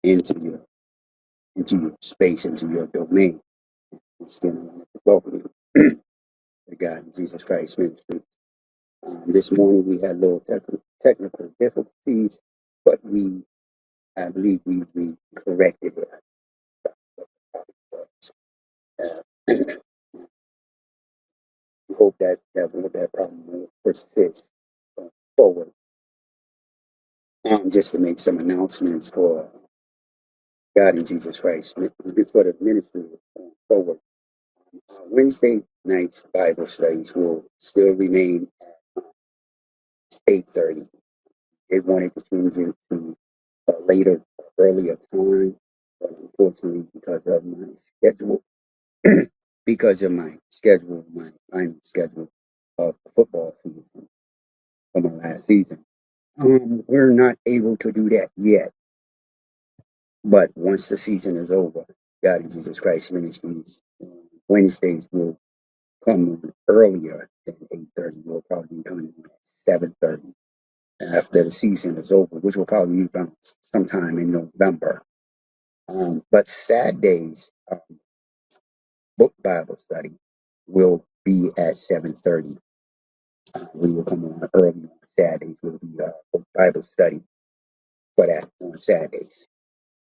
into your space, into your domain. It's again, welcome you to God in Jesus Christ Ministry. This morning we had little technical difficulties, but I believe we corrected it. We hope that problem will persist forward. Just to make some announcements for God in Jesus Christ for the ministry forward. Wednesday night's Bible studies will still remain at 8:30. They wanted to change it to a earlier time, but unfortunately, my final schedule of football season from my last season, we're not able to do that yet. But once the season is over, God in Jesus Christ Ministries Wednesdays will come on earlier than 8:30. We'll probably be done at 7:30 after the season is over, which will probably be sometime in November. But Saturdays, book Bible study will be at 7:30. We will come on early on Saturdays. Will be book Bible study for that on Saturdays.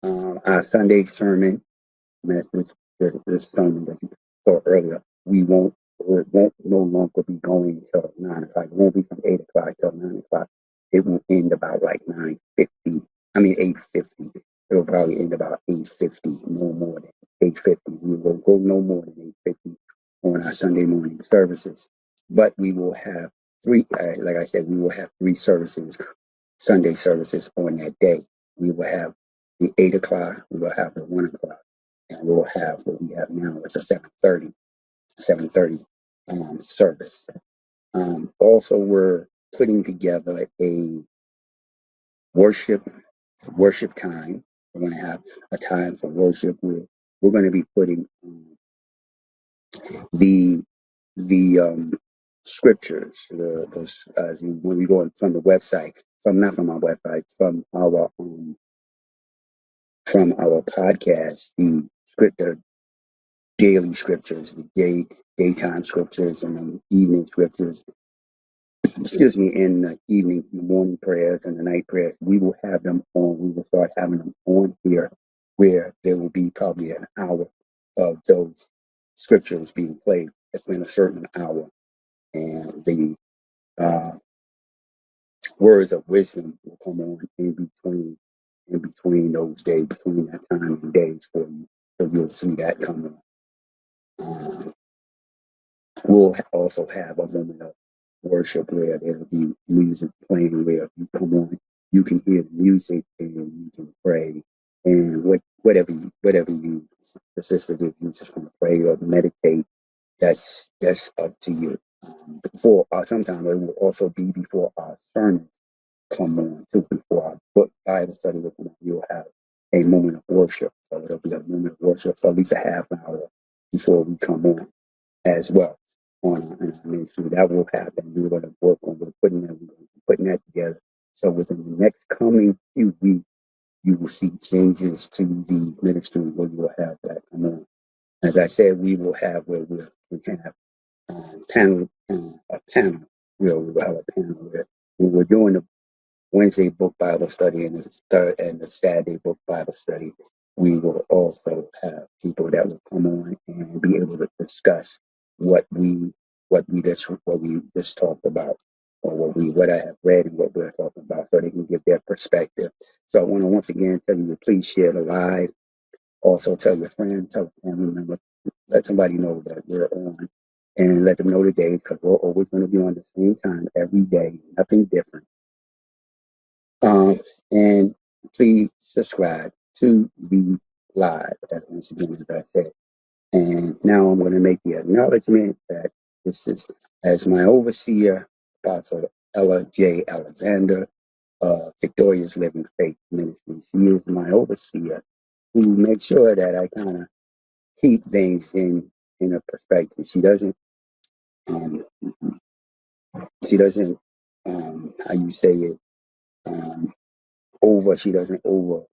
Our Sunday sermon message, the sermon that you saw earlier, it won't no longer be going till 9 o'clock. It won't be from 8 o'clock till 9 o'clock. It will end about like 9:50. I mean 8:50. It will probably end about 8:50, no more than 8:50. We will go no more than 8:50 on our Sunday morning services. But we will have like I said, we will have three services, Sunday services on that day. We will have the 8 o'clock, we will have the 1 o'clock, and we'll have what we have now. It's a 7:30 service. Also, we're putting together a worship time. We're going to have a time for worship where we're going to be putting the scriptures, when we go from the website, not from our website, from our podcast, the daily scriptures, the daytime scriptures, and the evening scriptures. Excuse me, in the evening, the morning prayers and the night prayers. We will have them on. We will start having them on here, where there will be probably an hour of those scriptures being played within a certain hour, and the words of wisdom will come on in between those days, between that time and days for you. So you'll see that come on. We'll also have a moment of worship where there'll be music playing, where you come on, you can hear the music and you can pray, and whatever you, the sister, if you just want to pray or meditate, that's up to you. Sometimes it will also be before our sermons come on too. Before our book Bible study will come on, you'll have a moment of worship. So it'll be a moment of worship for at least a half an hour before we come on as well on our ministry. That will happen. We're going to work on putting that together. So within the next coming few weeks, you will see changes to the ministry where you will have that come on. As I said, we will have where we can have a panel where we will have a panel where when we're doing the Wednesday book Bible study and the Saturday book Bible study, we will also have people that will come on and be able to discuss what we just talked about, or what I have read and what we're talking about, so they can give their perspective. So I want to once again tell you to please share the live. Also tell your friends, tell a family member, let somebody know that we're on, and let them know the days, because we're always going to be on the same time every day, nothing different. And please subscribe to the live, once again, as I said. And now I'm going to make the acknowledgement that this is, as my overseer, Apostle Ella J. Alexander, Victorious Living Faith Ministry. She is my overseer, who makes sure that I kind of keep things in a perspective. She doesn't, how you say it, she doesn't over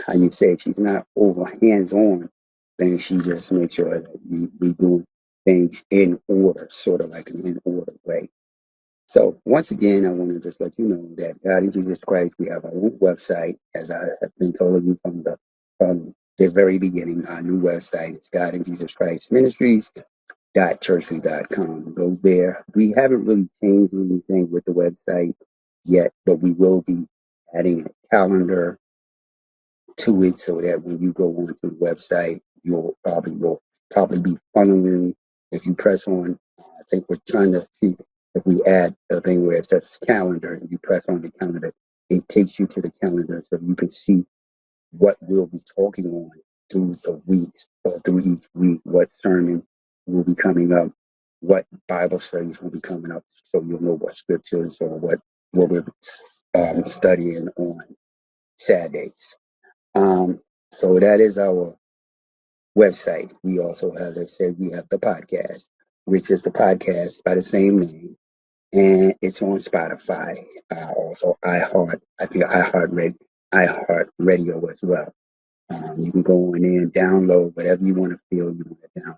How you say she's not over hands on, then she just makes sure that we doing things in order, sort of like an in order way. So once again, I want to just let you know that God in Jesus Christ, we have our own website, as I have been telling you from the very beginning. Our new website is God in Jesus Christ Ministries churchley.com. Go there. We haven't really changed anything with the website yet, but we will be adding a calendar to it so that when you go onto the website, you'll probably be funneling. If you press on, I think we're trying to see if we add a thing where it says calendar and you press on the calendar, it takes you to the calendar so you can see what we'll be talking on through the weeks or through each week, what sermon will be coming up, what Bible studies will be coming up, so you'll know what scriptures or what we're studying on Saturdays. Um, so that is our website. We also, as I said, we have the podcast, which is the podcast by the same name, and it's on Spotify. Also, I think iHeart Radio as well. You can go in there and download whatever you want to feel you want to download.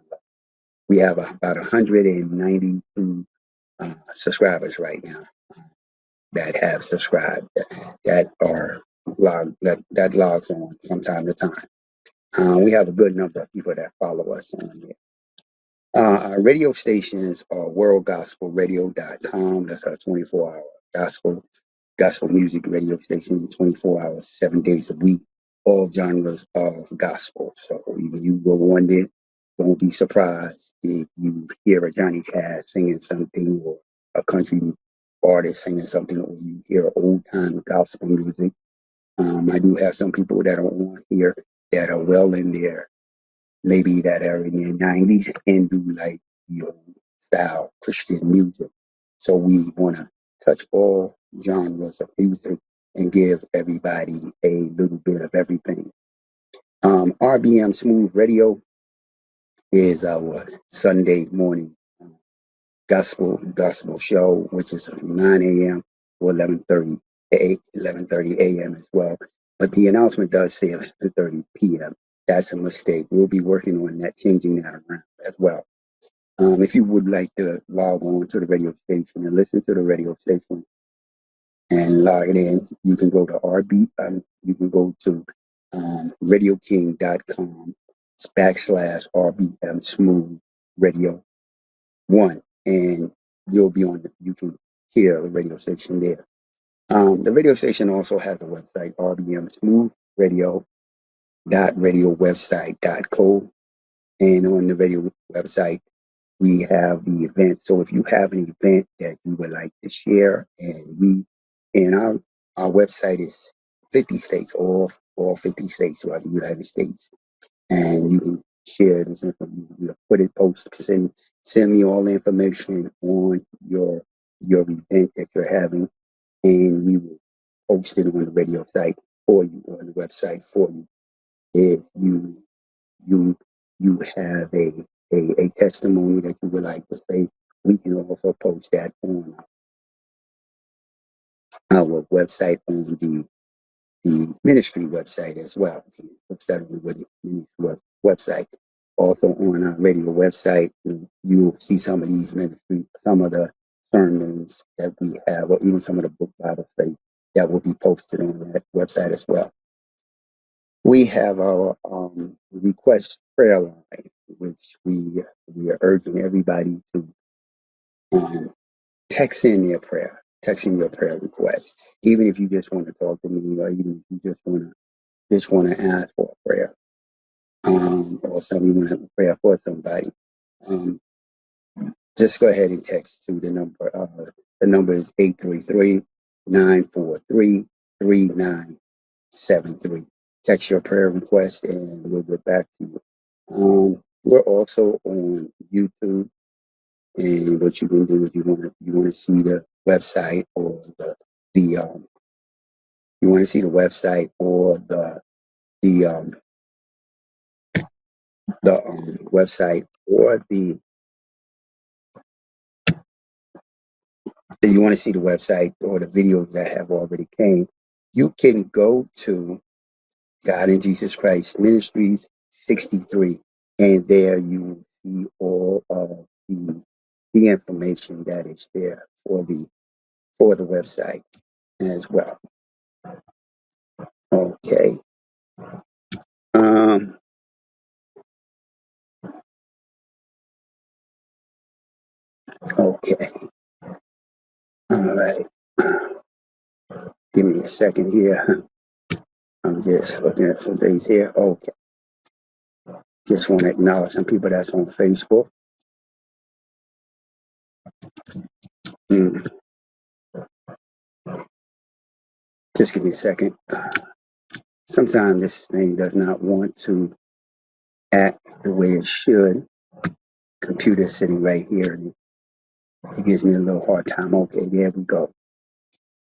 We have about 192 subscribers right now that have subscribed that are that logs on from time to time. We have a good number of people that follow us on there. Our radio stations are worldgospelradio.com. That's our 24-hour gospel music radio station, 24 hours, 7 days a week, all genres of gospel. So when you go on there, don't be surprised if you hear a Johnny Cash singing something or a country artist singing something, or you hear old time gospel music. I do have some people that are on here that are well in there, maybe that are in their 90s and do like the old style Christian music. So we want to touch all genres of music and give everybody a little bit of everything. RBM Smooth Radio is our Sunday morning gospel show, which is 9 a.m. or 11:30 a.m. as well. But the announcement does say 11:30 p.m. That's a mistake. We'll be working on that, changing that around as well. If you would like to log on to the radio station and listen to the radio station and log it in, you can go to you can go to radioking.com /RBM Smooth Radio 1, and you can hear the radio station there. The radio station also has a website, RBM Smooth Radio radiowebsite.co, and on the radio website we have the event. So if you have an event that you would like to share, and our website is 50 states, all 50 states throughout the United States, and you can share this information. We'll put it, send me all the information on your event that you're having, and we will post it on the radio site for you, or the website for you. If you have a testimony that you would like to say, we can also post that on our website, on the ministry website as well. Post that on the ministry website. Also on our radio website, you'll see some of some of the sermons that we have, or even some of the book Bible studies that will be posted on that website as well. We have our request prayer line, which we are urging everybody to text in your prayer requests. Even if you just want to talk to me, or even if you just want to ask for a prayer, or you want to have a prayer for somebody, just go ahead and text to the number. The number is 833-943-3973. Text your prayer request and we'll get back to you. We're also on YouTube, and what you can do if you want to see the website, or you want to see the website, or the website, or you want to see the website or the videos that have already came, you can go to God in Jesus Christ Ministries 63. And there you will see all of the information that is there for the website as well. Okay. Um, okay. All right. Give me a second here. I'm just looking at some things here. Okay. Just want to acknowledge some people that's on Facebook. Mm, just give me a second. Sometimes this thing does not want to act the way it should. Computer sitting right here, and it gives me a little hard time. Okay, there we go.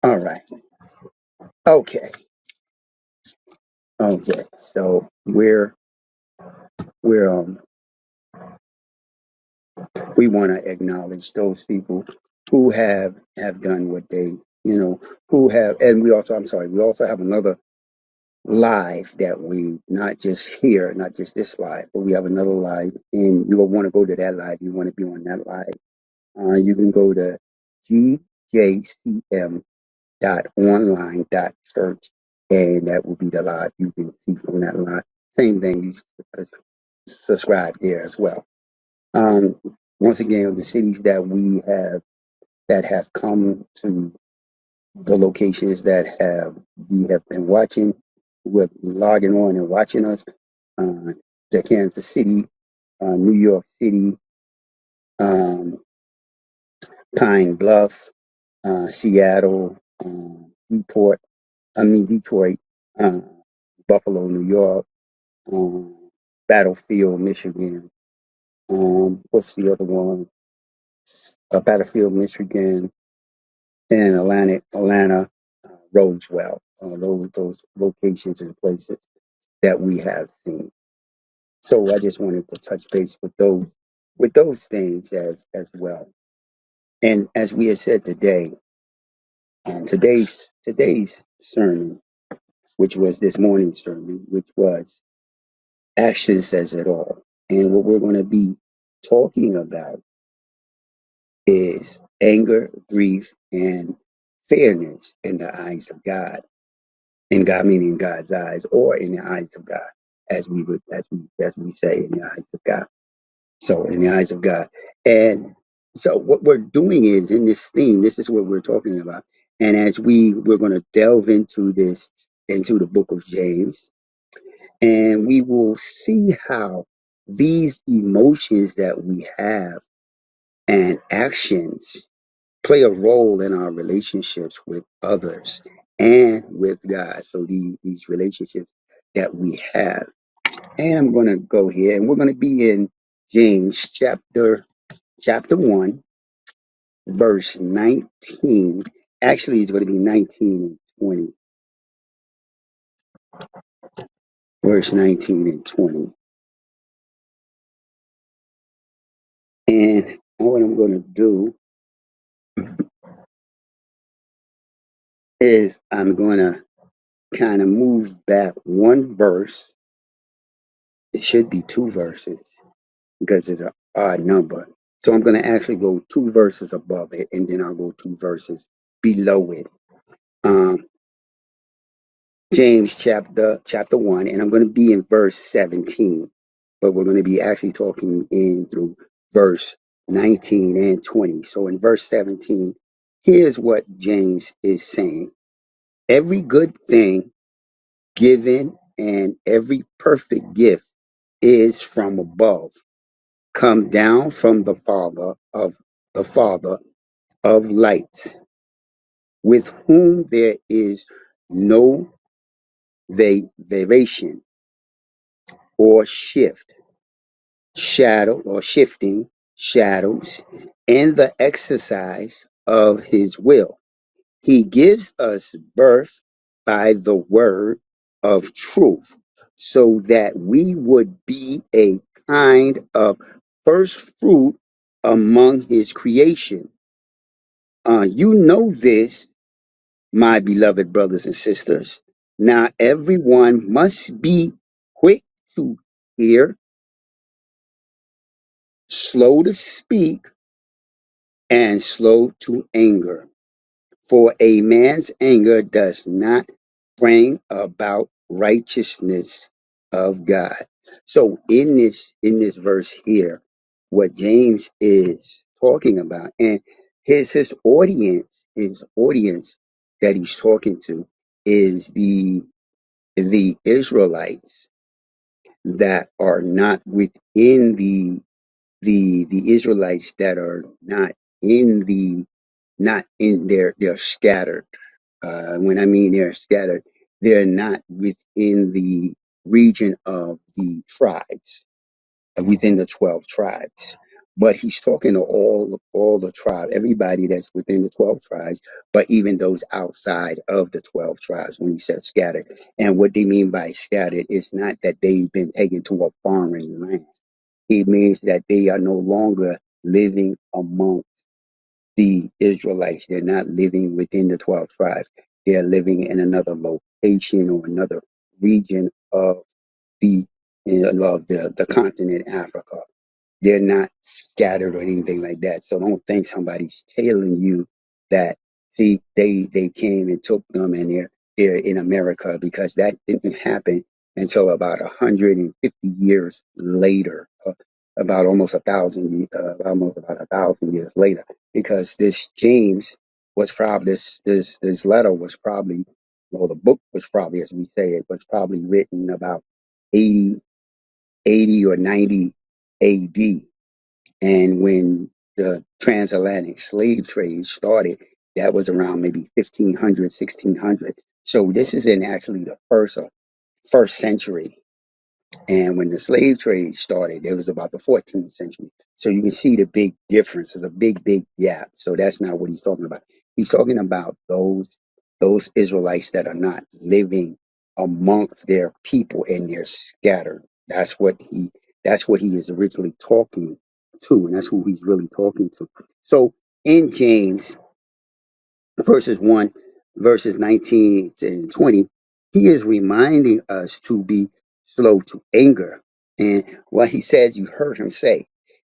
All right. Okay. Okay. So we're we want to acknowledge those people who have done what they, who have, and we also, I'm sorry, we also have another live that we not just here, not just this live, but we have another live, and you will want to go to that live. You want to be on that live. You can go to gjcm.online.church, and that will be the live you can see from that live. Same thing, you subscribe there as well. Um, Once again, the cities that have come to the locations that we have been watching, with logging on and watching us, uh, to Kansas City, New York City, um, Pine Bluff, Seattle, Detroit, uh, Buffalo, New York, Battlefield, Michigan. What's the other one? Battlefield, Michigan, and Atlanta, Roswell. Those locations and places that we have seen. So I just wanted to touch base with those things as well. And as we had said today, today's sermon, which was this morning's sermon, which was action says it all. And what we're going to be talking about is anger, grief, and fairness in the eyes of God. In God meaning God's eyes, or in the eyes of God, as we say, in the eyes of God. So in the eyes of God. And so what we're doing is, in this theme, this is what we're talking about. And as we're going to delve into the book of James, and we will see how these emotions that we have and actions play a role in our relationships with others and with God. So these relationships that we have. And I'm going to go here, and we're going to be in James chapter 1, verse 19. Actually, it's going to be 19 and 20. Verse 19 and 20. And what I'm going to do is I'm going to kind of move back one verse. It should be two verses because it's an odd number. So I'm going to actually go two verses above it, and then I'll go two verses below it. James chapter 1, and I'm going to be in verse 17, but we're going to be actually talking in through verse 19 and 20. So in verse 17, here's what James is saying. Every good thing given and every perfect gift is from above, come down from the Father of lights, with whom there is no variation or shifting shadows in the exercise of his will. He gives us birth by the word of truth, so that we would be a kind of first fruit among his creation. You know this, my beloved brothers and sisters, Now everyone must be quick to hear, slow to speak, and slow to anger. For a man's anger does not bring about righteousness of God. So in this verse here, what James is talking about, and his audience that he's talking to is the Israelites that are not within the Israelites that are not in the not in they're scattered. When I mean they're scattered, they're not within the region of the tribes, within the 12 tribes. But he's talking to all the tribe, everybody that's within the 12 tribes, but even those outside of the 12 tribes when he said scattered. And what they mean by scattered is not that they've been taken to a foreign land. It means that they are no longer living among the Israelites. They're not living within the 12 tribes. They're living in another location or another region of the the continent Africa. They're not scattered or anything like that. So don't think somebody's telling you that see they came and took them and they're in America, because that didn't happen until about 150 years later, about almost almost about 1,000 years later, because this James was probably this letter was probably, well, the book was probably, as we say, it was probably written about 80 80 or 90 AD. And when the transatlantic slave trade started, that was around maybe 1500, 1600. So this is in actually the first century. And when the slave trade started, it was about the 14th century. So you can see the big difference. There's a big, big gap. So that's not what he's talking about. He's talking about those Israelites that are not living amongst their people and they're scattered. That's what he is originally talking to, and that's who he's really talking to. So in James verses 1, verses 19 and 20, he is reminding us to be slow to anger. And what he says, you heard him say,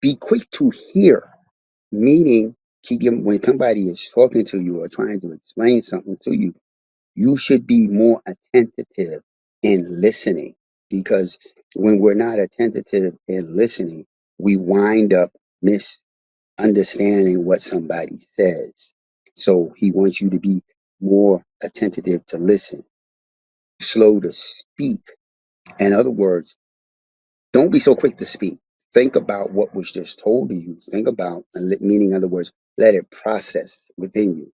be quick to hear, meaning when somebody is talking to you or trying to explain something to you, you should be more attentive in listening, because when we're not attentive in listening, we wind up understanding what somebody says. So he wants you to be more attentive to listen, slow to speak. In other words, don't be so quick to speak. Think about what was just told to you. Think about, meaning, in other words, let it process within you.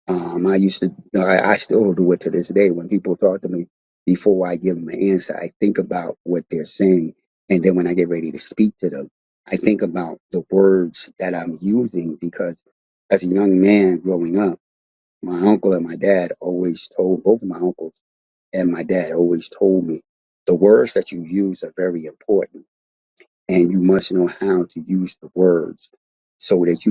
I used to, I still do it to this day. When people talk to me, before I give them an answer, I think about what they're saying. And then when I get ready to speak to them, I think about the words that I'm using, because as a young man growing up, my uncle and my dad always told, both of my uncles and my dad always told me, the words that you use are very important, and you must know how to use the words so that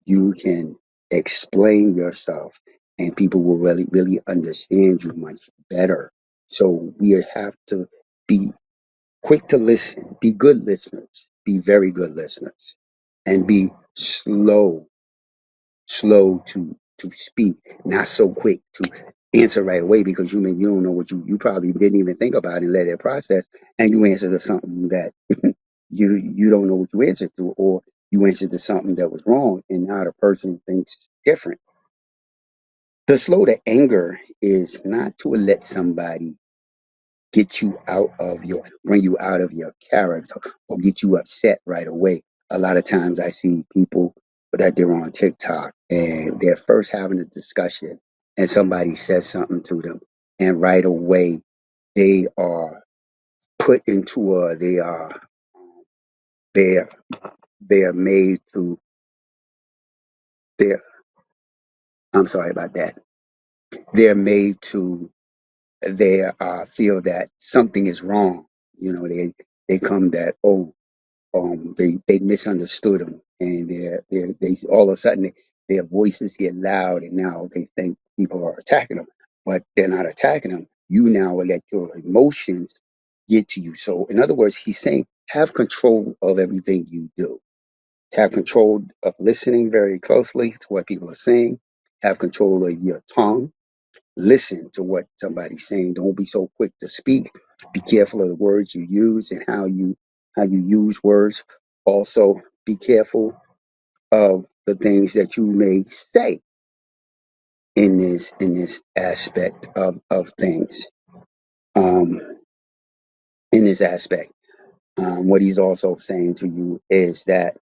you can explain yourself, and people will really really understand you much better. So we have to be quick to listen, be good listeners, be very good listeners, and be slow to speak, not so quick to answer right away, because you don't know what you probably didn't even think about and let it process, and you answer to something that you don't know what you answered to, or you answered to something that was wrong, and now the person thinks different. The slow to anger is not to let somebody bring you out of your character or get you upset right away. A lot of times I see people that they're on TikTok and they're first having a discussion and somebody says something to them, and right away they are put into they're they're made to they're I'm sorry about that. They're made to they feel that something is wrong. They come that, oh, they misunderstood them, and they all of a sudden their voices get loud, and now they think people are attacking them, but they're not attacking them. you now let your emotions get to you. So, in other words, he's saying have control of everything you do. Have control of listening very closely to what people are saying. Have control of your tongue. Listen to what somebody's saying. Don't be so quick to speak. Be careful of the words you use and how you use words. Also, be careful of the things that you may say in this aspect of things. Um, in this aspect, what he's also saying to you is that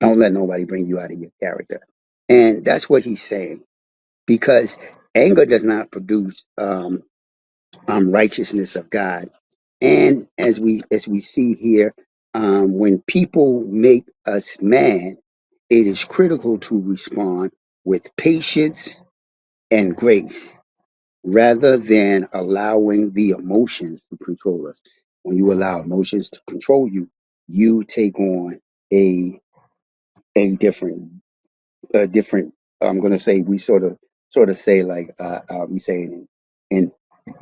don't let nobody bring you out of your character, and that's what he's saying because anger does not produce righteousness of God. And as we see here, when people make us mad, it is critical to respond with patience and grace rather than allowing the emotions to control us. When you allow emotions to control you, you take on a a different different. I'm going to say we sort of say like we say in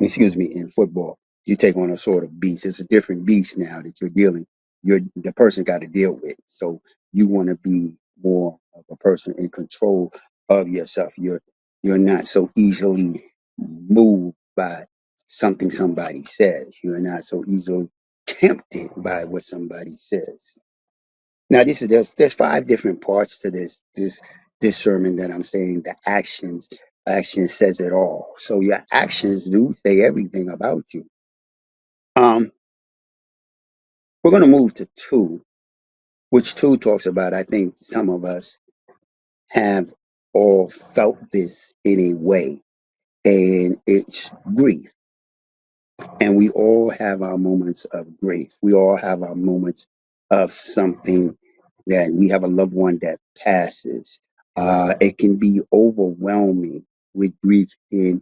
excuse me in football, you take on a sort of beast. It's a different beast now that you're dealing. You're the person got to deal with. So you want to be more of a person in control of yourself. You're not so easily moved by something somebody says. You're not so easily tempted by what somebody says. Now, there's five different parts to this sermon that I'm saying. The action says it all. So your actions do say everything about you. Um, we're gonna move to two, which two talks about. I think some of us have all felt this in a way, and it's grief. And we all have our moments of grief. We all have our moments of something that we have a loved one that passes. It can be overwhelming with grief and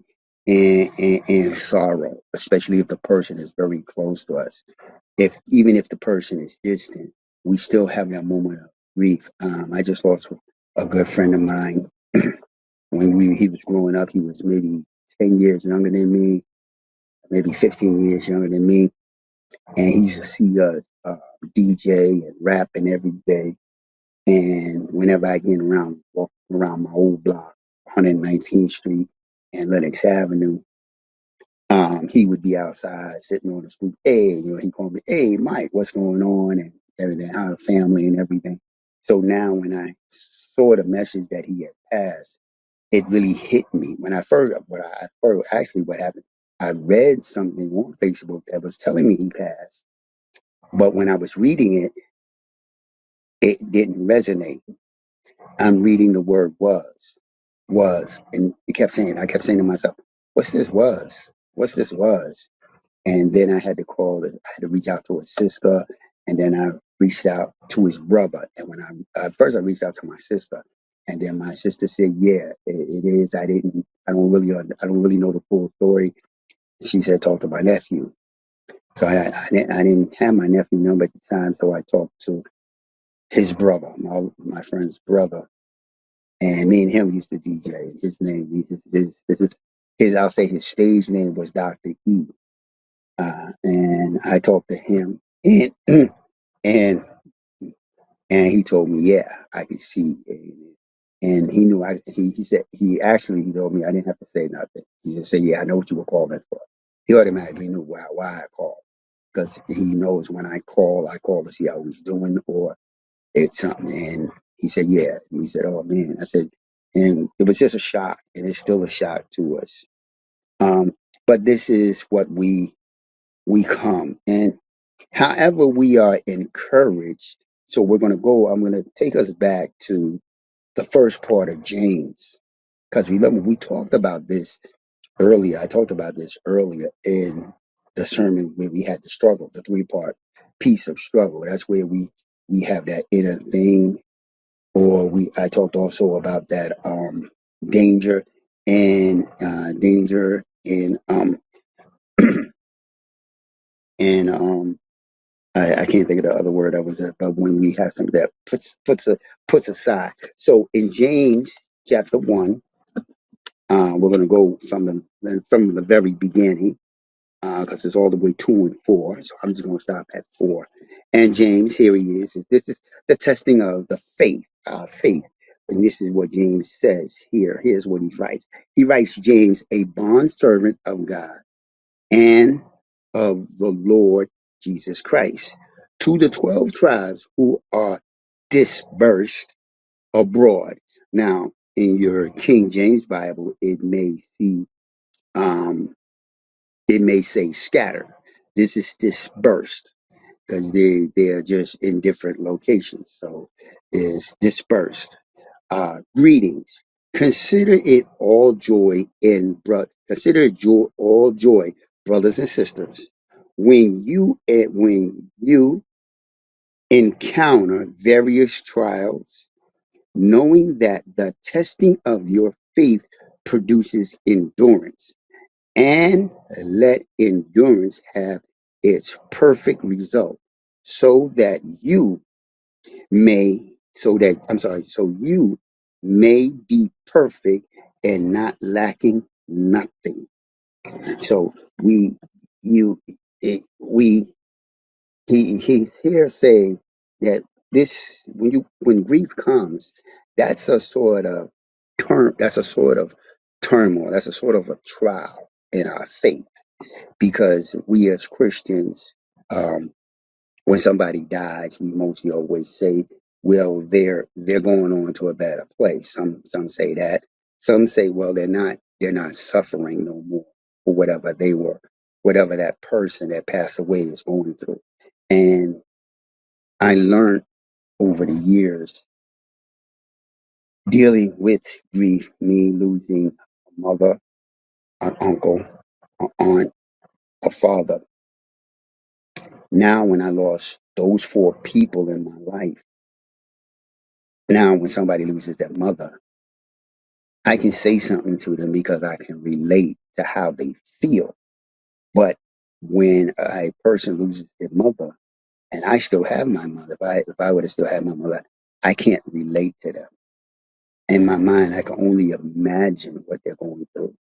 sorrow, especially if the person is very close to us. If even if the person is distant, we still have that moment of grief. I just lost a good friend of mine when he was growing up. He was maybe 10 years younger than me, maybe 15 years younger than me, and he used to see us DJ and rapping every day. And whenever I get around, walk around my old block, 119th Street and Lenox Avenue, he would be outside sitting on the stoop. Hey, he called me, hey, Mike, what's going on? And everything, how the family and everything. So now when I saw the message that he had passed, it really hit me. Actually, what happened, I read something on Facebook that was telling me he passed. But when I was reading it, it didn't resonate. I'm reading the word was, and I kept saying to myself, what's this was? What's this was? And then I had to I had to reach out to his sister, and then I reached out to his brother. And when first I reached out to my sister, and then my sister said, yeah, it is. I don't really know the full story. She said, talk to my nephew. So I didn't have my nephew number at the time, so I talked to his brother, my friend's brother, and me and him used to DJ. His name, I'll say his stage name was Dr. E. And I talked to him, and and and he told me, yeah, I could see. And he knew he said he told me I didn't have to say nothing. He just said, yeah, I know what you were calling for. He automatically knew why I called because he knows when I call to see how he's doing or it's something. And he said, yeah. And he said, oh man. I said, and it was just a shock, and it's still a shock to us. Um, but this is what we come, and however we are encouraged. So I'm going to take us back to the first part of James, because remember we talked about this earlier. I talked about this earlier in the sermon where we had the struggle, the three-part piece of struggle. That's where we have that inner thing, or I talked also about that danger and and I can't think of the other word I was at, but when we have something that puts aside. So in James chapter 1, we're going to go from from the very beginning, because it's all the way 2 and 4. So I'm just going to stop at 4. And James, here he is. This is the testing of the faith, our faith. And this is what James says here. Here's what he writes. He writes, James, a bondservant of God and of the Lord Jesus Christ, to the 12 tribes who are dispersed abroad. Now, in your King James Bible, um, it may say scatter. This is dispersed because they are just in different locations. So it's dispersed. Greetings. Consider it all joy consider it all joy, brothers and sisters, when you encounter various trials, knowing that the testing of your faith produces endurance, and let endurance have its perfect result, so that you so you may be perfect and not lacking nothing. So we you we he's here saying that this when grief comes, that's a sort of turmoil, that's a sort of a trial in our faith, because we as Christians, um, when somebody dies, we mostly always say, well, they're going on to a better place. Some say that. Some say, well, they're not suffering no more for whatever that person that passed away is going through. And I learned over the years, dealing with grief, me losing a mother, an uncle, an aunt, a father. Now, when I lost those 4 people in my life, now when somebody loses their mother, I can say something to them because I can relate to how they feel. But when a person loses their mother, and I still have my mother, if I would have still had my mother, I can't relate to them. In my mind, I can only imagine what they're going through,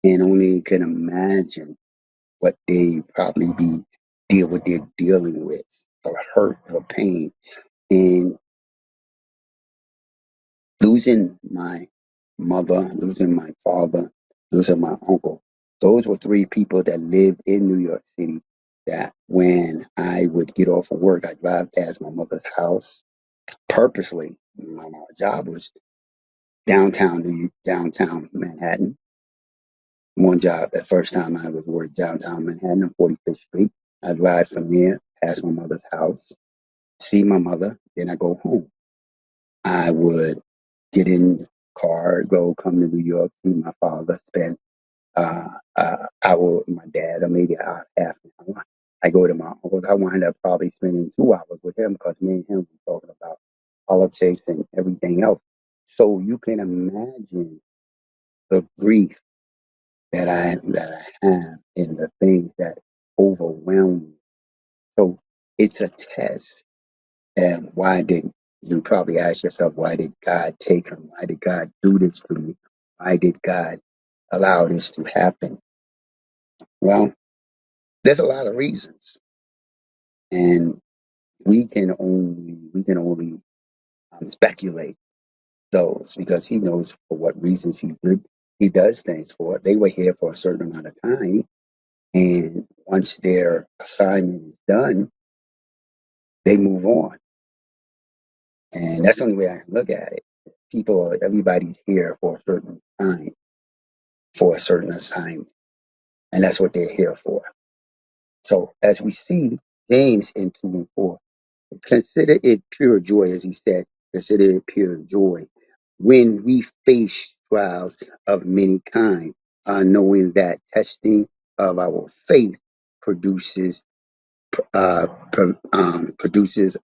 and only can imagine what they probably what they're dealing with, or hurt, or pain. And losing my mother, losing my father, losing my uncle, those were 3 people that lived in New York City, that when I would get off of work, I'd drive past my mother's house purposely. My job was downtown Manhattan. One job, that first time I was working downtown Manhattan on 45th Street. I drive from there past my mother's house, see my mother, then I go home. I would get in the car, come to New York, see my father, spend hour with my dad, or maybe half an hour. I go to my uncle's. I wind up probably spending 2 hours with him, because me and him were talking about politics and everything else. So you can imagine the grief that I have, and the things that overwhelm me. So it's a test. And why did you probably ask yourself, why did God take him? Why did God do this to me? Why did God allow this to happen? Well, there's a lot of reasons, and we can only speculate those, because He knows for what reasons He does things for. They were here for a certain amount of time, and once their assignment is done, they move on. And that's the only way I can look at it. Everybody's here for a certain time, for a certain assignment, and that's what they're here for. So, as we see, James in 2 and 4, consider it pure joy, as he said, consider it pure joy when we face trials of many kind, knowing that testing of our faith produces produces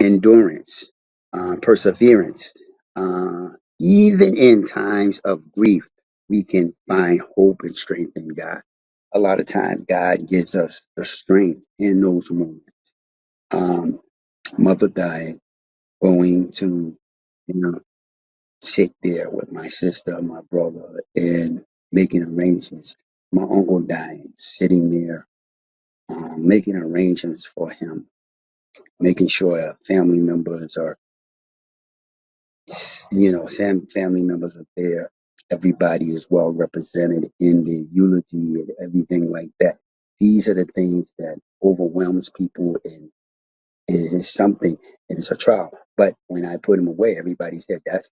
endurance, perseverance. Uh, Even in times of grief, we can find hope and strength in God. A lot of times, God gives us the strength in those moments. Um, Mother died, going to, you know, sit there with my sister, my brother, and making arrangements. My uncle dying, sitting there, making arrangements for him, making sure family members are, family members are there. Everybody is well represented in the eulogy and everything like that. These are the things that overwhelms people, and it is something, and it's a trial. But when I put him away, everybody said that's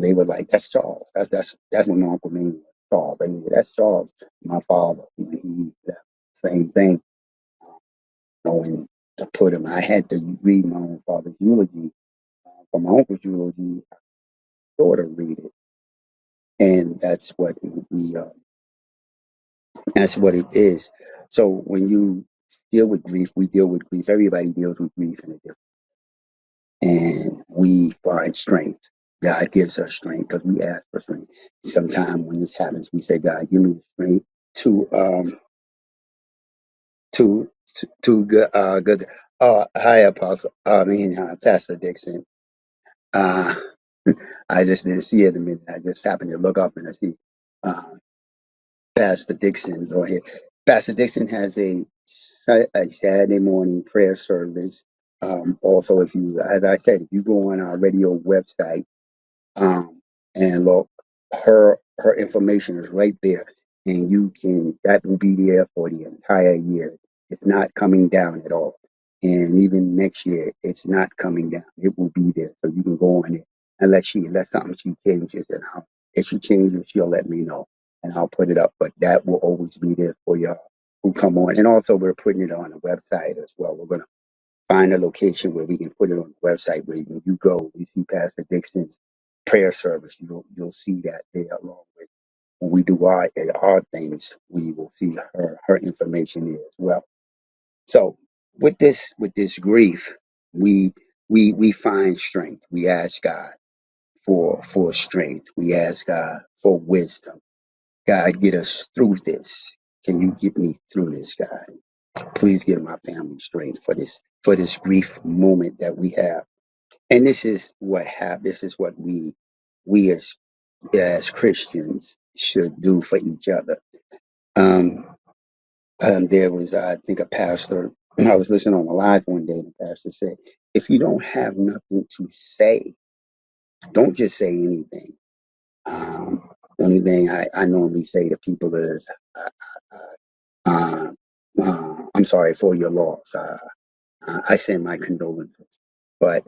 they were like, that's Charles. That's what my uncle named was, Charles. That's Charles, my father. When he left, same thing. Knowing to put him, I had to read my own father's eulogy. For my uncle's eulogy, I sort of read it, and that's what it is. So when you deal with grief, we deal with grief. Everybody deals with grief in a different, and we find strength. God gives us strength because we ask for strength. Sometimes when this happens, we say, God, give me the strength to good. Hi, Apostle. Pastor Dixon. Uh, I just didn't see it a minute. I just happened to look up and I see uh, Pastor Dixon's on here. Pastor Dixon has a Saturday morning prayer service. Also, if you, as I said, if you go on our radio website, and look, her information is right there, and that will be there for the entire year. It's not coming down at all, and even next year it's not coming down. It will be there, so you can go on it unless something she changes, and if she changes, she'll let me know, and I'll put it up. But that will always be there for y'all who come on, and also we're putting it on the website as well. We're gonna find a location where we can put it on the website where when you go, you see Pastor Dixon's prayer service. You'll see that there along with when we do our things, we will see her information there as well. So with this grief, we we find strength. We ask God for strength. We ask God for wisdom. God, get us through this. Can you get me through this, God? Please give my family strength for this grief moment that we have. And this is what we as Christians should do for each other. Um, there was, I think, a pastor. I was listening on a live one day, and the pastor said, "If you don't have nothing to say, don't just say anything." Only thing I normally say to people is, uh, "I'm sorry for your loss. I send my condolences." But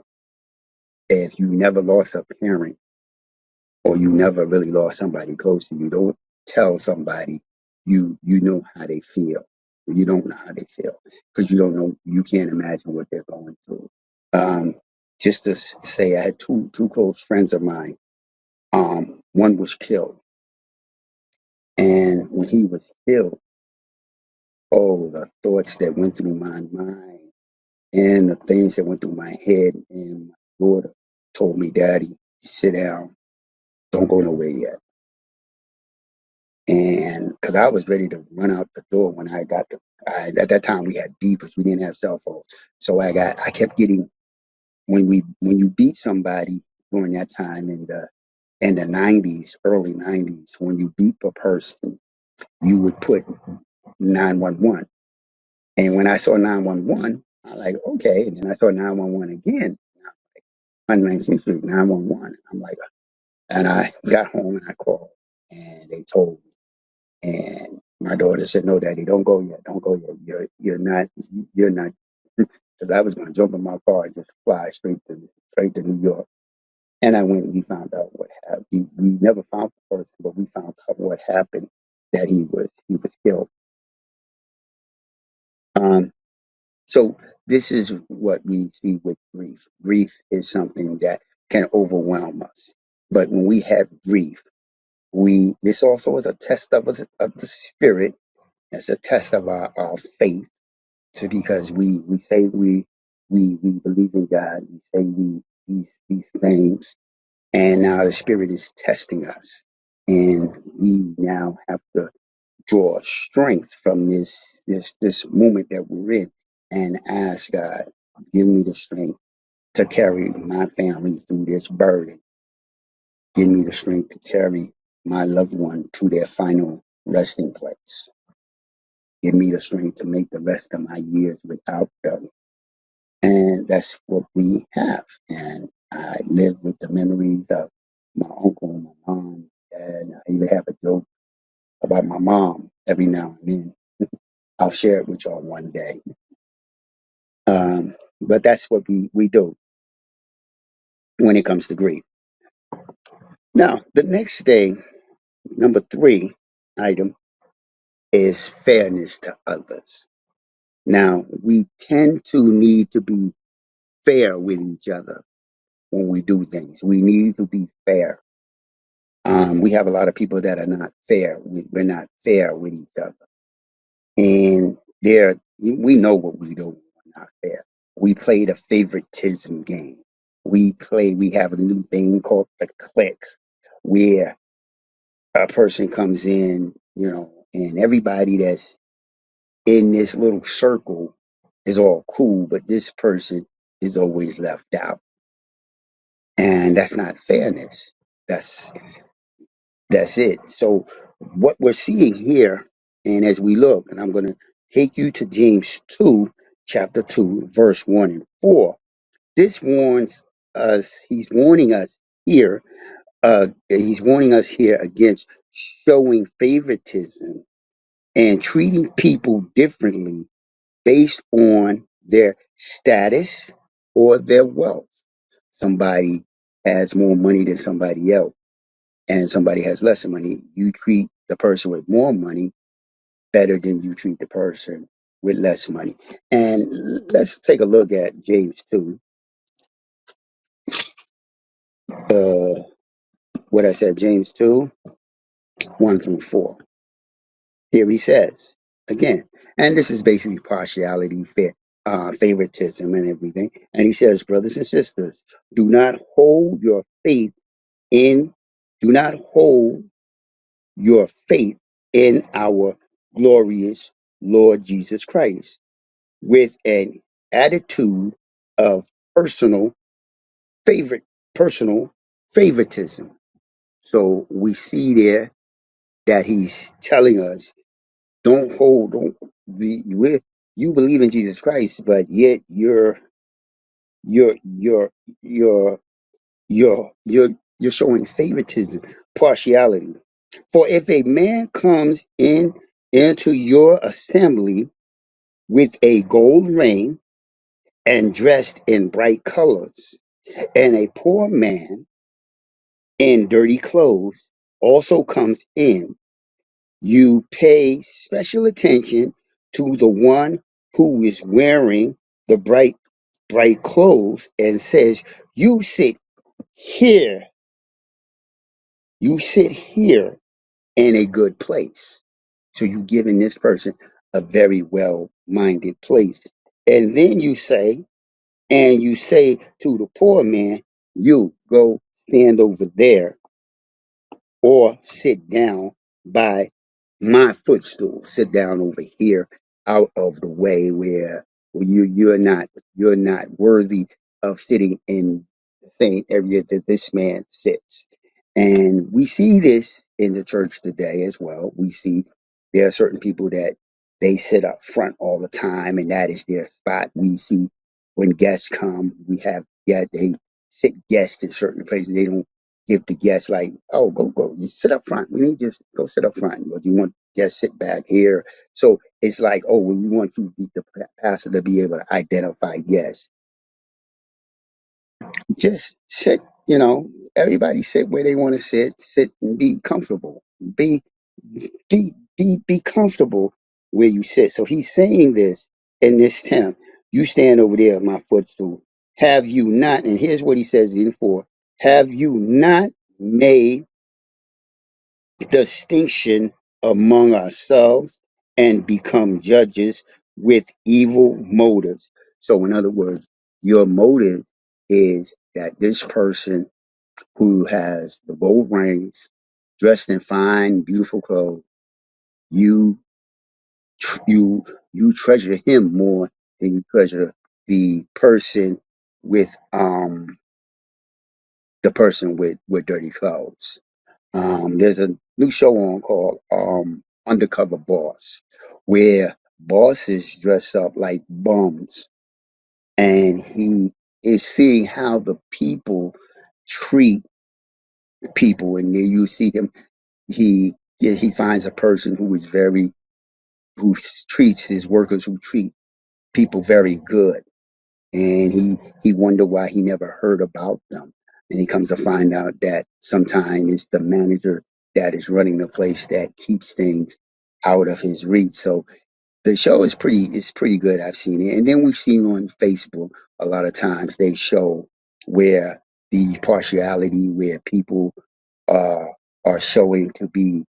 if you never lost a parent, or you never really lost somebody close to you, don't tell somebody you know how they feel. You don't know how they feel because you don't know. You can't imagine what they're going through. Um, just to say, I had two close friends of mine. One was killed, and when he was killed, oh, the thoughts that went through my mind and the things that went through my head. And my daughter told me, "Daddy, sit down. Don't go nowhere yet." And because I was ready to run out the door when at that time we had beepers, we didn't have cell phones. So I kept getting, when you beat somebody during that time in the 90s, early 90s, when you beat a person, you would put 911. And when I saw 911, I'm like, okay. And then I saw 911 again, 119th Street, 911. I'm like, and I got home and I called, and they told me. And my daughter said, "No, Daddy, don't go yet. Don't go yet. You're not." Because I was going to jump in my car and just fly straight to New York. And I went and we found out what happened. We never found the person, but we found out what happened, that he was killed. Um, so this is what we see with grief. Grief is something that can overwhelm us. But when we have grief, this also is a test of the spirit. It's a test of our faith. To Because we say we believe in God, we say these things, and now the Spirit is testing us, and we now have to draw strength from this moment that we're in, and ask God, give me the strength to carry my family through this burden. Give me the strength to carry my loved one to their final resting place. Give me the strength to make the rest of my years without them. And that's what we have. And I live with the memories of my uncle, my mom, and I even have a joke about my mom every now and then. I'll share it with y'all one day. But that's what we do when it comes to grief. Now, the next thing, number 3 item, is fairness to others. Now, we tend to need to be fair with each other when we do things. We need to be fair. We have a lot of people that are not fair. We're not fair with each other. And we know what we do when we're not fair. We play the favoritism game. We have a new thing called the click, where a person comes in, and everybody that's in this little circle is all cool, but this person is always left out. And that's not fairness. That's it. So what we're seeing here, and as we look, and I'm going to take you to James 2, chapter 2, verse 1 and 4. This warns us, he's warning us here, against showing favoritism and treating people differently based on their status or their wealth. Somebody has more money than somebody else, and somebody has less money. You treat the person with more money better than you treat the person with less money. And let's take a look at James 2. What I said, James 2, 1 through 4. Here he says, again, and this is basically partiality, favoritism, and everything. And he says, brothers and sisters, do not hold your faith in, do not hold your faith in our glorious Lord Jesus Christ with an attitude of favorite, personal favoritism. So we see there that he's telling us, don't be, you believe in Jesus Christ, but yet you're you're you're you're showing favoritism, partiality. For if a man comes into your assembly with a gold ring and dressed in bright colors, and a poor man in dirty clothes also comes in, you pay special attention to the one who is wearing the bright clothes and says, you sit here, you sit here in a good place. So you're giving this person a very well-minded place. And then you say to the poor man, you go stand over there or sit down by my footstool. Sit down over here out of the way where you're not worthy of sitting in the same area that this man sits. And we see this in the church today as well. We see there are certain people that they sit up front all the time, and that is their spot. We see when guests come, they sit guests in certain places. They don't give the guests like, oh, go, you sit up front. We need you to go sit up front. But you want guests sit back here. So it's like, oh, well, we want you, the pastor, to be able to identify guests. Just sit, everybody sit where they want to sit and be comfortable. Be comfortable where you sit. So he's saying this in this temp. You stand over there at my footstool. Have you not, and here's what he says in 4, have you not made distinction among ourselves and become judges with evil motives? So in other words, your motive is that this person who has the gold rings, dressed in fine, beautiful clothes, you you treasure him more than you treasure the person with the person with dirty clothes. There's a new show on called Undercover Boss, where bosses dress up like bums, and he is seeing how the people treat people. And there you see him. He finds a person who is very treats his workers who treat people very good, and he wonder why he never heard about them. And he comes to find out that sometimes it's the manager that is running the place that keeps things out of his reach. So the show is pretty good. I've seen it, and then we've seen on Facebook a lot of times they show where the partiality, where people uh, are showing to be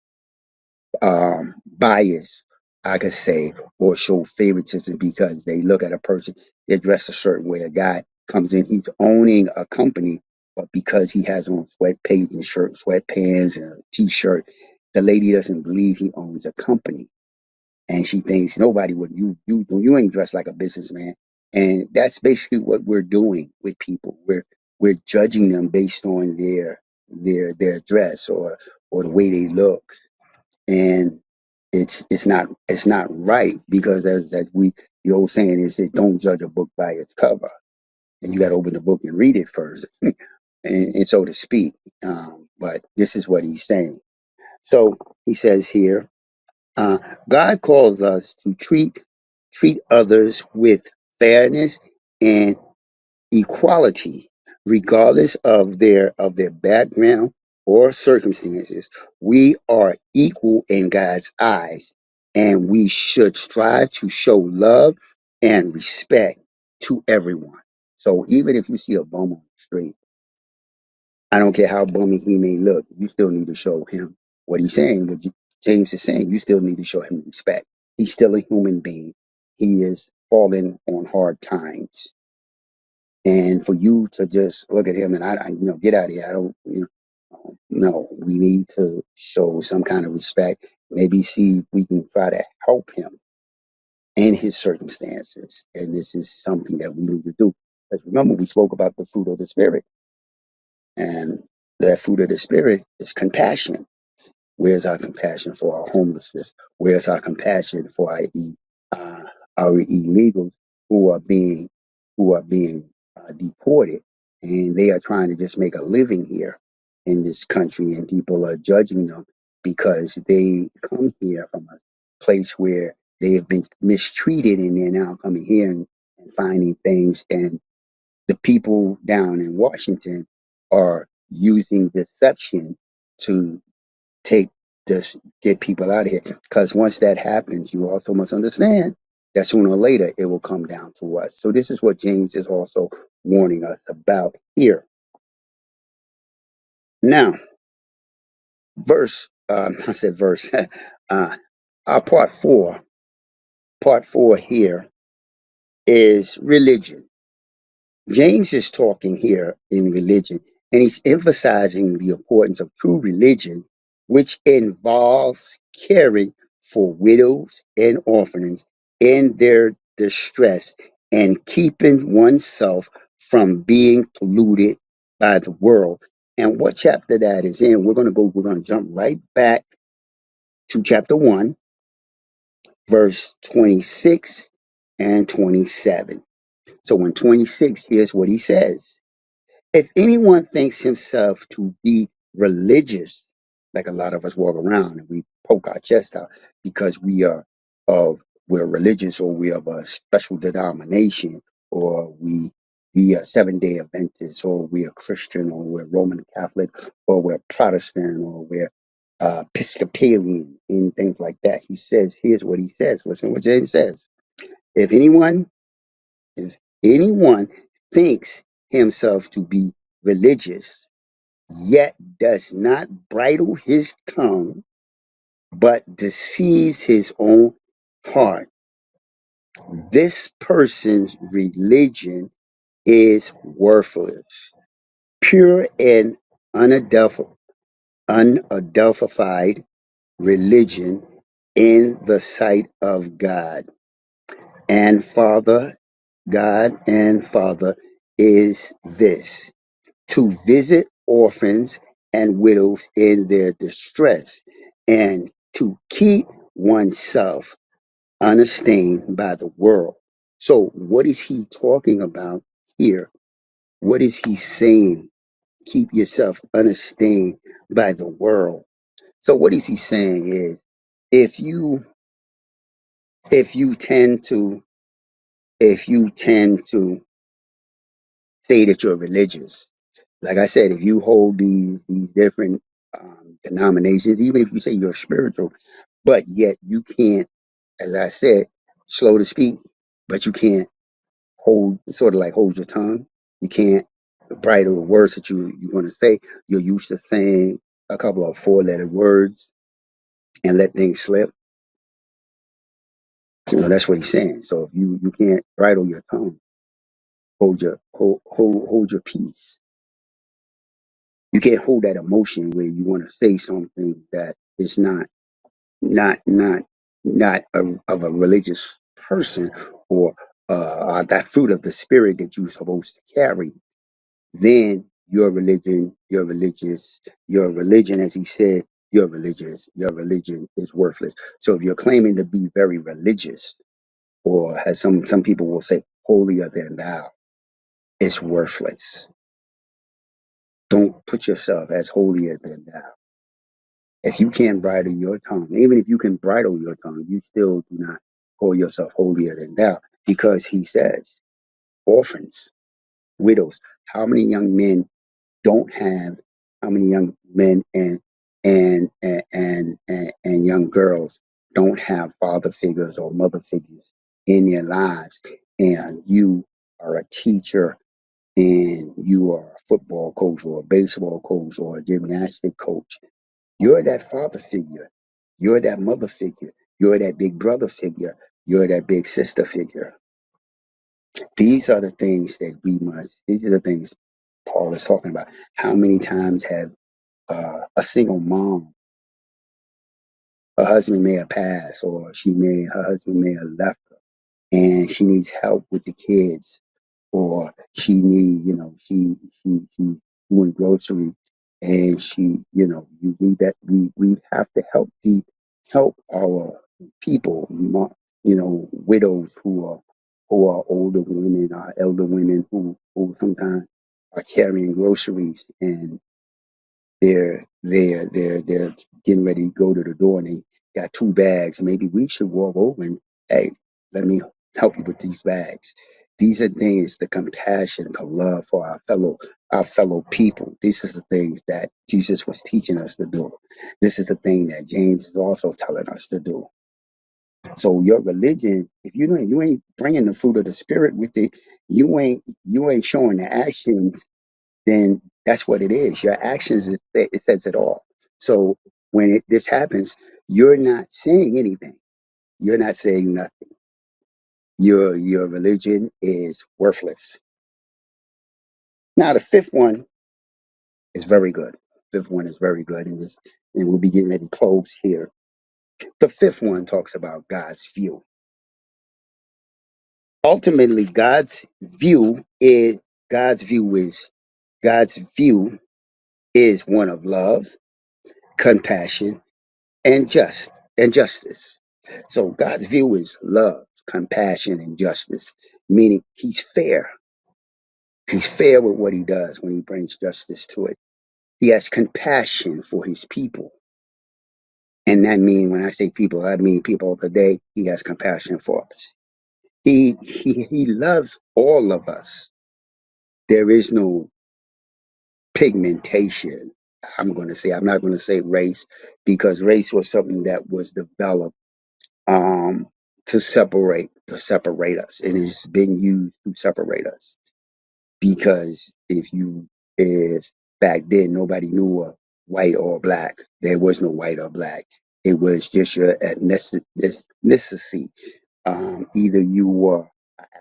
bias, I could say, or show favoritism because they look at a person, they're dressed a certain way. A guy comes in, he's owning a company, but because he has on sweatpants and sweatpants and a t-shirt, the lady doesn't believe he owns a company, and she thinks nobody would you ain't dressed like a businessman. And that's basically what we're doing with people. We're judging them based on their dress or the way they look, and it's not right because as we the old saying is that don't judge a book by its cover, and you got to open the book and read it first, and so to speak. But this is what he's saying. So he says here, uh, God calls us to treat others with fairness and equality, regardless of their background or circumstances. We are equal in God's eyes, and we should strive to show love and respect to everyone. So even if you see a bum on the street, I don't care how bummy he may look, you still need to show him what he's saying. What James is saying, you still need to show him respect. He's still a human being. He is falling on hard times, and for you to just look at him and get out of here. I don't, no, we need to show some kind of respect. Maybe see if we can try to help him in his circumstances. And this is something that we need to do. Because remember, we spoke about the fruit of the Spirit. And that fruit of the Spirit is compassion. Where's our compassion for our homelessness? Where's our compassion for uh, our illegals who are being deported, and they are trying to just make a living here in this country, and people are judging them because they come here from a place where they have been mistreated, and they're now coming here and finding things, and the people down in Washington are using deception to take this get people out of here. Because once that happens, you also must understand that sooner or later it will come down to us. So this is what James is also warning us about here. Now, I said verse. Part four. Part four here is religion. James is talking here in religion, and he's emphasizing the importance of true religion, which involves caring for widows and orphans in their distress and keeping oneself from being polluted by the world. And what chapter that is in, we're going to jump right back to chapter 1, verse 26 and 27. So in 26, here's what he says. If anyone thinks himself to be religious, like a lot of us walk around and we poke our chest out because of we're religious, or we're of a special denomination, or we are 7 Day Adventists, or we're Christian, or we're Roman Catholic, or we're Protestant, or we're Episcopalian, and things like that. He says, here's what he says. Listen what James says. If anyone if anyone thinks himself to be religious, yet does not bridle his tongue, but deceives his own heart, this person's religion is worthless. Pure and unadulterated religion in the sight of God and Father is this: to visit orphans and widows in their distress, and to keep oneself unstained by the world. So, what is he talking about here? What is he saying? Keep yourself unstained by the world. So, what is he saying is, if you if you tend to if you tend to say that you're religious, like I said, if you hold these different denominations, even if you say you're spiritual, but yet you can't, as I said, slow to speak, but you can't hold, sort of like hold your tongue. You can't bridle the words that you're going to say. You're used to saying a couple of four-letter words and let things slip. That's what he's saying. So if you can't bridle your tongue, hold your peace. You can't hold that emotion where you want to say something that is not not not of a religious person, or that fruit of the spirit that you're supposed to carry. Then your religion, as he said, your religion is worthless. So if you're claiming to be very religious, or as some people will say, holier than thou, it's worthless. Don't put yourself as holier than thou. If you can't bridle your tongue, even if you can bridle your tongue, you still do not call yourself holier than thou, because he says, orphans, widows. How many young men don't have? How many young men and young girls don't have father figures or mother figures in their lives? And you are a teacher, and you are a football coach or a baseball coach or a gymnastic coach. You're that father figure. You're that mother figure. You're that big brother figure. You're that big sister figure. These are the things that these are the things Paul is talking about. How many times have a single mom, her husband may have passed, or her husband may have left her, and she needs help with the kids, or she need, she doing groceries, and you need that. We have to help our people, widows who are older women, elder women who sometimes are carrying groceries, and they're getting ready to go to the door, and they got two bags. Maybe we should walk over and, hey, let me help you with these bags. These are things, the compassion, the love for our fellow people. This is the things that Jesus was teaching us to do. This is the thing that James is also telling us to do. So your religion, if you ain't bringing the fruit of the spirit with it, you ain't showing the actions, then that's what it is. Your actions, it says it all. So when this happens, you're not saying anything. You're not saying nothing. Your religion is worthless. Now the fifth one is very good. Fifth one is very good, and we'll be getting ready to close here. The fifth one talks about God's view. Ultimately, God's view is God's view is one of love, compassion, and justice. So God's view is love, compassion, and justice, meaning he's fair. He's fair with what he does when he brings justice to it. He has compassion for his people. And that means, when I say people, I mean people today. He has compassion for us. He loves all of us. There is no pigmentation. I'm not going to say race, because race was something that was developed um, to separate us, and it's been used to separate us. Because if back then nobody knew a white or black, there was no white or black. It was just your ethnicity. Either you were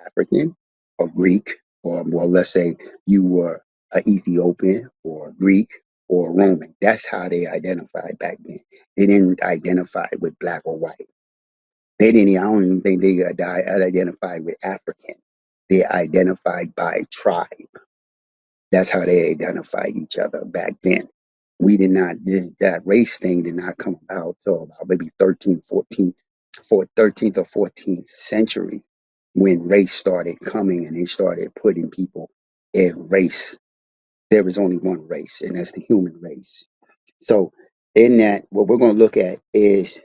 African or Greek, or, well, let's say you were an Ethiopian or Greek or Roman. That's how they identified back then. They didn't identify with black or white. I don't even think they identified with African. They're identified by tribe. That's how they identified each other back then. We did not, that race thing did not come about till about maybe 13th or 14th century, when race started coming and they started putting people in race. There was only one race, and that's the human race. So, in that, what we're going to look at is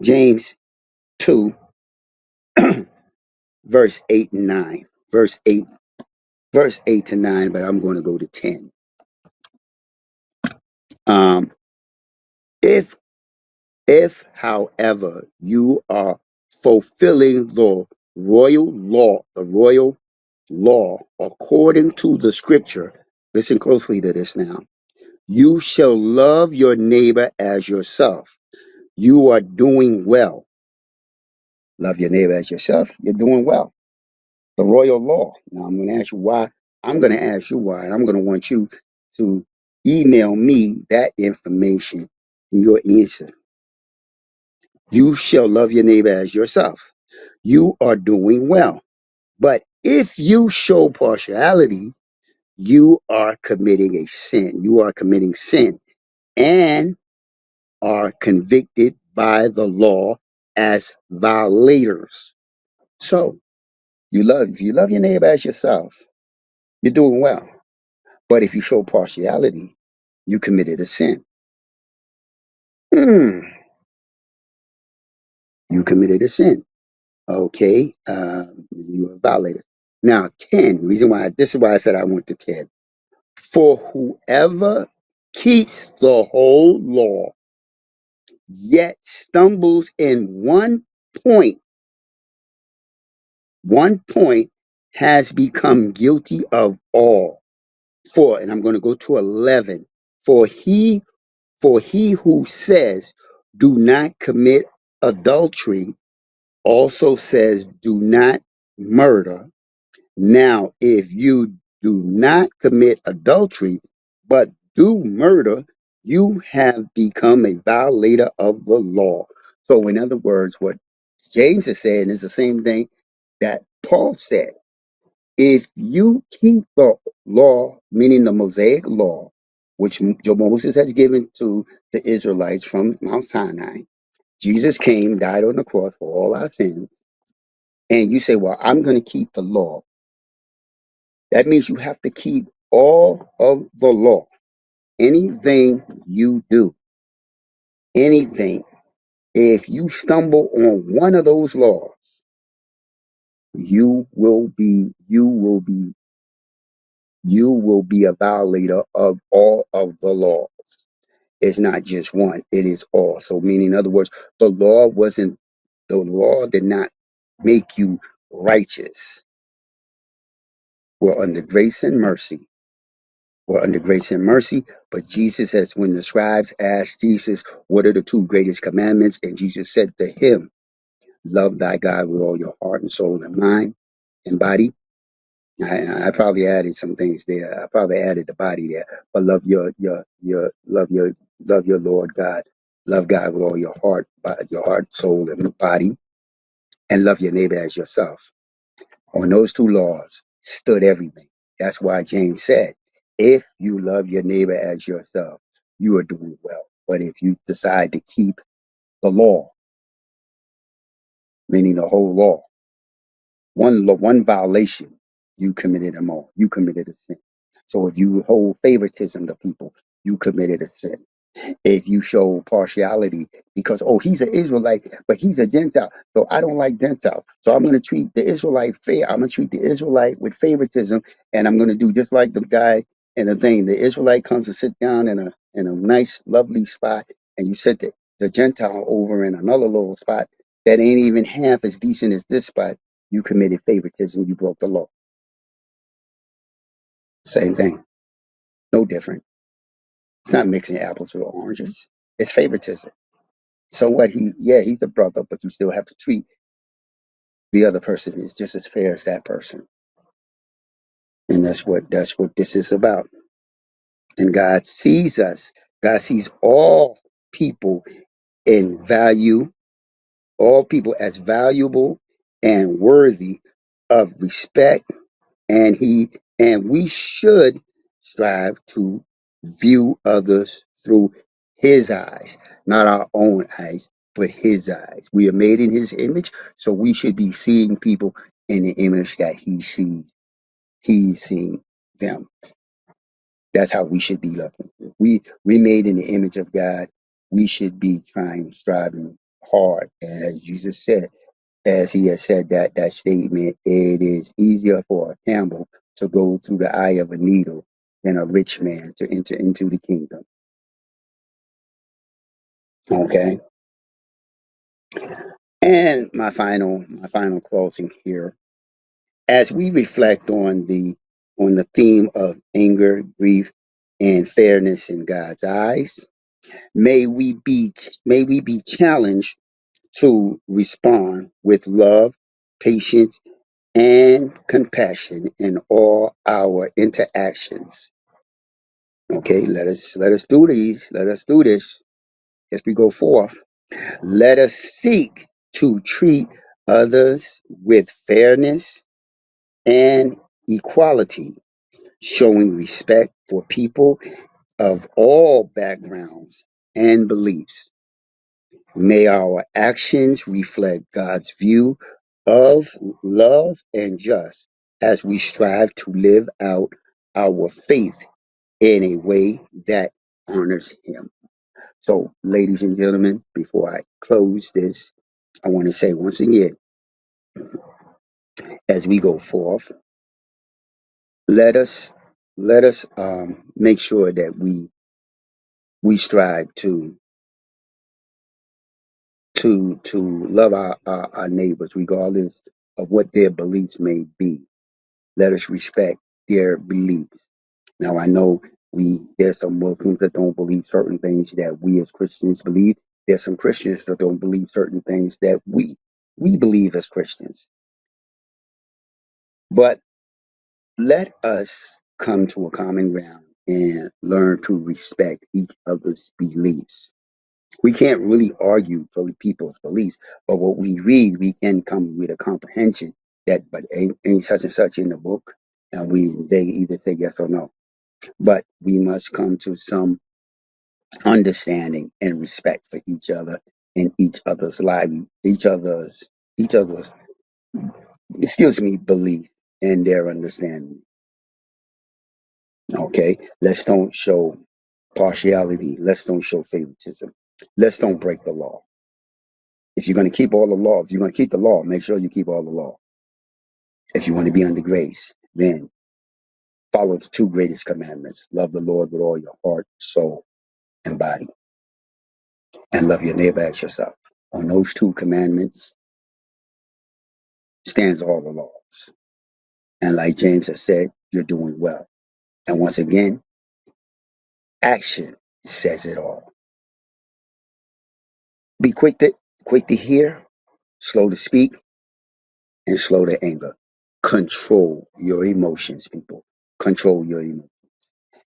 James 2, verse 8 and 9. Verse 8 to 9, but I'm going to go to 10. Um, if however, you are fulfilling the royal law according to the scripture, listen closely to this now. You shall love your neighbor as yourself. You are doing well. Love your neighbor as yourself. You're doing well. The royal law. Now I'm going to ask you why. I'm going to ask you why. And I'm going to want you to email me that information in your answer. You shall love your neighbor as yourself. You are doing well. But if you show partiality, you are committing a sin. You are committing sin and are convicted by the law as violators. So if you love your neighbor as yourself, you're doing well. But if you show partiality, you committed a sin. You committed a sin. Okay, you are violated. Now, 10, this is why I said I went to 10. For whoever keeps the whole law, yet stumbles in one point has become guilty of all. And I'm going to go to 11. For he who says, do not commit adultery, also says, do not murder. Now, if you do not commit adultery, but do murder, you have become a violator of the law. So, in other words, what James is saying is the same thing that Paul said. If you keep the law, meaning the Mosaic law, which Moses has given to the Israelites from Mount Sinai, Jesus came, died on the cross for all our sins, and you say, well, I'm going to keep the law. That means you have to keep all of the law. Anything you do, anything, if you stumble on one of those laws, you will be a violator of all of the laws. It's not just one, it is all. So meaning, in other words, the law did not make you righteous. We're under grace and mercy. We're under grace and mercy. But Jesus says, when the scribes asked Jesus, what are the two greatest commandments? And Jesus said to him, love thy God with all your heart and soul and mind and body. I probably added some things there. I probably added the body there. But love your Lord God. Love God with all your heart, soul, and body, and love your neighbor as yourself. On those two laws stood everything. That's why James said, if you love your neighbor as yourself, you are doing well. But if you decide to keep the law, meaning the whole law, one violation, you committed them all. You committed a sin. So if you hold favoritism to people, you committed a sin. If you show partiality because, oh, he's an Israelite, but he's a Gentile, so I don't like Gentiles. So I'm going to treat the Israelite fair. I'm going to treat the Israelite with favoritism, and I'm going to do just like the guy in the thing. The Israelite comes to sit down in a nice, lovely spot, and you set the Gentile over in another little spot that ain't even half as decent as this spot. You committed favoritism. You broke the law. Same thing. No different. It's not mixing apples with oranges. It's favoritism. So what he's a brother, but you still have to treat the other person is just as fair as that person. And that's what this is about. And God sees us. God sees all people in value, all people as valuable and worthy of respect, and we should strive to view others through his eyes, not our own eyes, but his eyes. We are made in his image, so we should be seeing people in the image that he sees. He's seeing them. That's how we should be looking. We made in the image of God. We should be trying, striving hard. And as Jesus said, as he has said that statement, it is easier for a camel to go through the eye of a needle than a rich man to enter into the kingdom. Okay. And my final closing here, as we reflect on the theme of anger, grief, and fairness in God's eyes, may we be challenged to respond with love, patience, and compassion in all our interactions. Okay, let us do these. Let us do this as we go forth. Let us seek to treat others with fairness and equality, showing respect for people of all backgrounds and beliefs. May our actions reflect God's view of love and justice as we strive to live out our faith in a way that honors Him. So, ladies and gentlemen, before I close this, I want to say once again, as we go forth, let us make sure that we strive to love our neighbors regardless of what their beliefs may be. Let us respect their beliefs. Now I know there's some Muslims that don't believe certain things that we as Christians believe. There's some Christians that don't believe certain things that we believe as Christians. But let us come to a common ground and learn to respect each other's beliefs. We can't really argue for people's beliefs, but what we read, we can come with a comprehension that, but ain't such and such in the book, and they either say yes or no. But we must come to some understanding and respect for each other and each other's life, each other's belief and their understanding. Okay, let's don't show partiality. Let's don't show favoritism. Let's don't break the law. If you're going to keep all the law, if you're going to keep the law, make sure you keep all the law. If you want to be under grace, then follow the two greatest commandments. Love the Lord with all your heart, soul, and body, and love your neighbor as yourself. On those two commandments stands all the laws. And like James has said, you're doing well. And once again, action says it all. Be quick to hear, slow to speak, and slow to anger. Control your emotions, people. Control your emotions.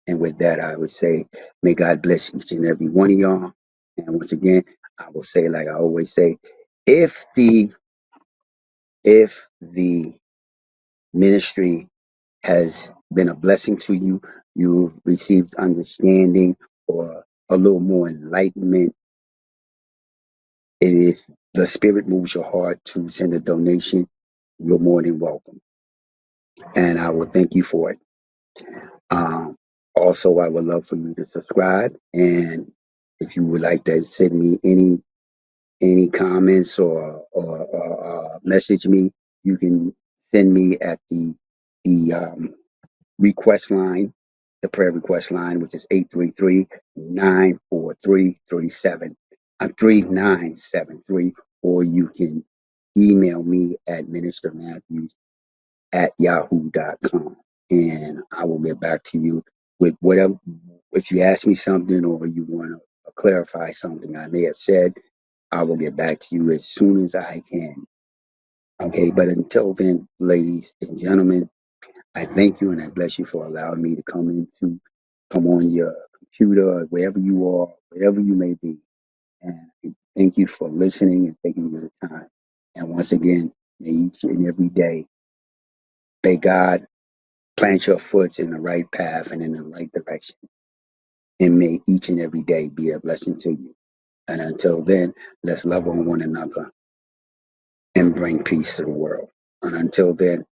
And with that, I would say, may God bless each and every one of y'all. And once again, I will say, like I always say, if the ministry has been a blessing to you, you received understanding or a little more enlightenment, and if the Spirit moves your heart to send a donation, you're more than welcome. And I will thank you for it. Um, Also, I would love for you to subscribe, and if you would like to send me any comments or message me, you can send me at the request line, the prayer request line, which is 833-943-3973, or you can email me at ministermatthews@yahoo.com, and I will get back to you with whatever. If you ask me something or you want to clarify something I may have said, I will get back to you as soon as I can. Okay, but until then, ladies and gentlemen, I thank you and I bless you for allowing me to come on your computer, wherever you are, wherever you may be. And thank you for listening and taking the time. And once again, may each and every day May God plant your foot in the right path and in the right direction. And may each and every day be a blessing to you. And until then, let's love on one another and bring peace to the world. And until then,